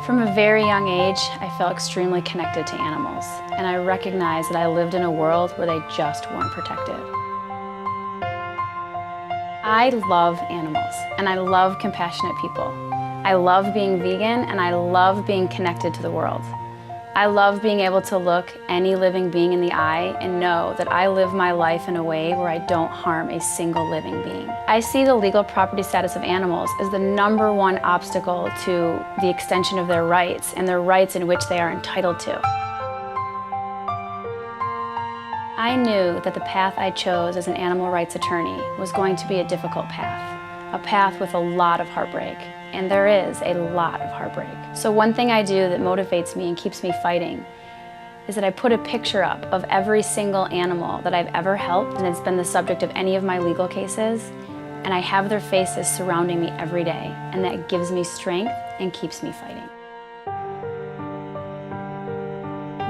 From a very young age, I felt extremely connected to animals, and I recognized that I lived in a world where they just weren't protected. I love animals, and I love compassionate people. I love being vegan, and I love being connected to the world. I love being able to look any living being in the eye and know that I live my life in a way where I don't harm a single living being. I see the legal property status of animals as the #1 obstacle to the extension of their rights and the rights in which they are entitled to. I knew that the path I chose as an animal rights attorney was going to be a difficult path, a path with a lot of heartbreak. And there is a lot of heartbreak. So one thing I do that motivates me and keeps me fighting is that I put a picture up of every single animal that I've ever helped and it's been the subject of any of my legal cases, and I have their faces surrounding me every day, and that gives me strength and keeps me fighting.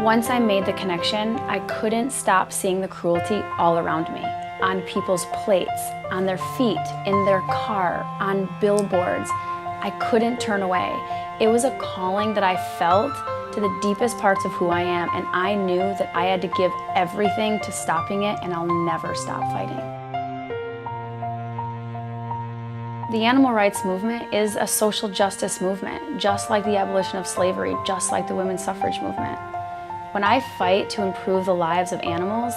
Once I made the connection, I couldn't stop seeing the cruelty all around me, on people's plates, on their feet, in their car, on billboards. I couldn't turn away. It was a calling that I felt to the deepest parts of who I am, and I knew that I had to give everything to stopping it, and I'll never stop fighting. The animal rights movement is a social justice movement, just like the abolition of slavery, just like the women's suffrage movement. When I fight to improve the lives of animals,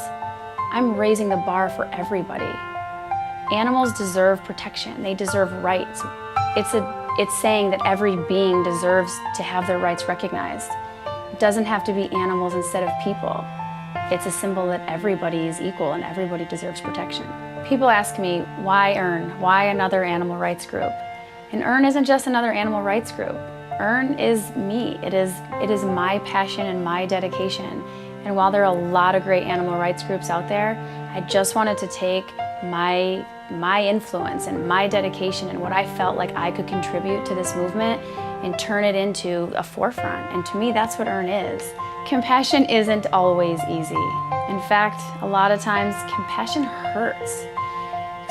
I'm raising the bar for everybody. Animals deserve protection. They deserve rights. It's saying that every being deserves to have their rights recognized. It doesn't have to be animals instead of people. It's a symbol that everybody is equal and everybody deserves protection. People ask me, why E.A.R.N? Why another animal rights group? And E.A.R.N isn't just another animal rights group. E.A.R.N is me. It is my passion and my dedication. And while there are a lot of great animal rights groups out there, I just wanted to take my influence and my dedication and what I felt like I could contribute to this movement and turn it into a forefront. And to me, that's what E.A.R.N is. Compassion isn't always easy. In fact, a lot of times, compassion hurts.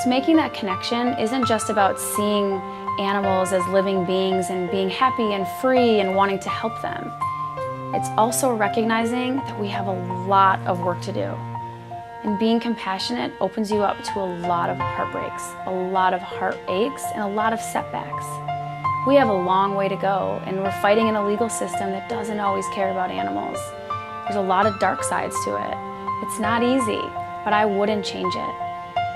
So making that connection isn't just about seeing animals as living beings and being happy and free and wanting to help them. It's also recognizing that we have a lot of work to do. And being compassionate opens you up to a lot of heartbreaks, a lot of heartaches, and a lot of setbacks. We have a long way to go, and we're fighting in a legal system that doesn't always care about animals. There's a lot of dark sides to it. It's not easy, but I wouldn't change it,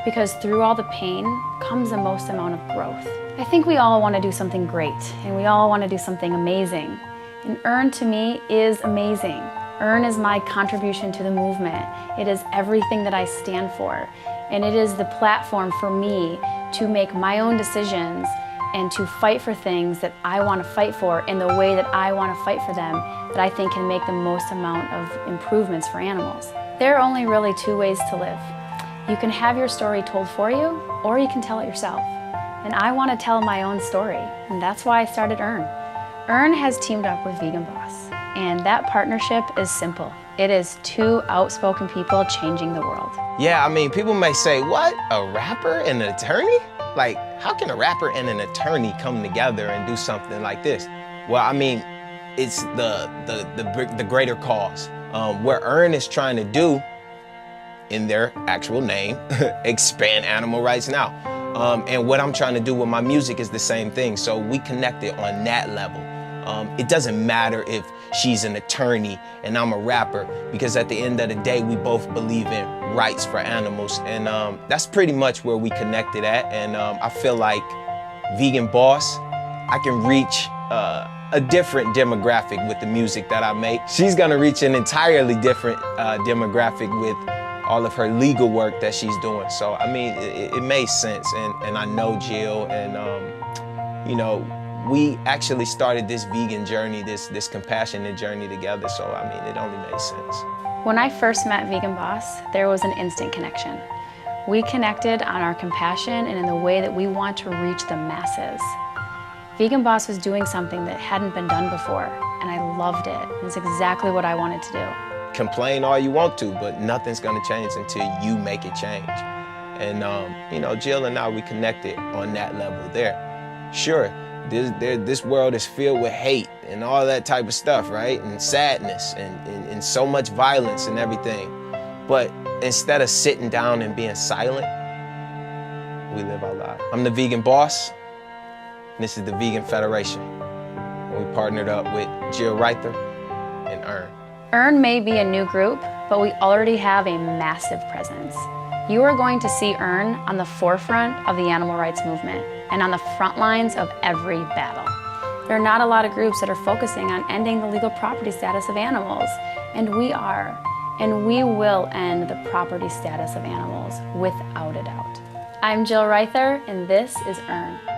because through all the pain comes the most amount of growth. I think we all want to do something great, and we all want to do something amazing. And E.A.R.N to me is amazing. E.A.R.N is my contribution to the movement. It is everything that I stand for. And it is the platform for me to make my own decisions and to fight for things that I want to fight for in the way that I want to fight for them, that I think can make the most amount of improvements for animals. There are only really 2 ways to live. You can have your story told for you, or you can tell it yourself. And I want to tell my own story, and that's why I started E.A.R.N. E.A.R.N has teamed up with Vegan Boss. And that partnership is simple. It is 2 outspoken people changing the world. Yeah, I mean, people may say, what, a rapper and an attorney? Like, how can a rapper and an attorney come together and do something like this? Well, I mean, it's the greater cause. What E.A.R.N is trying to do, in their actual name, expand animal rights now. And what I'm trying to do with my music is the same thing. So we connected on that level. It doesn't matter if she's an attorney and I'm a rapper, because at the end of the day, we both believe in rights for animals. And that's pretty much where we connected at. And I feel like Vegan Boss, I can reach a different demographic with the music that I make. She's gonna reach an entirely different demographic with all of her legal work that she's doing. So, I mean, it made sense. And I know Jill, and you know, we actually started this vegan journey, this compassionate journey together. So, I mean, it only made sense. When I first met Vegan Boss, there was an instant connection. We connected on our compassion and in the way that we want to reach the masses. Vegan Boss was doing something that hadn't been done before, and I loved it. It's exactly what I wanted to do. Complain all you want to, but nothing's gonna change until you make it change. And you know, Jill and I, we connected on that level there. Sure, This world is filled with hate and all that type of stuff, right? And sadness and so much violence and everything. But instead of sitting down and being silent, we live our lives. I'm the Vegan Boss, and this is the Vegan Federation. We partnered up with Jil Ryther and E.A.R.N. E.A.R.N may be a new group, but we already have a massive presence. You are going to see E.A.R.N on the forefront of the animal rights movement and on the front lines of every battle. There are not a lot of groups that are focusing on ending the legal property status of animals, and we are. And we will end the property status of animals without a doubt. I'm Jil Ryther, and this is E.A.R.N.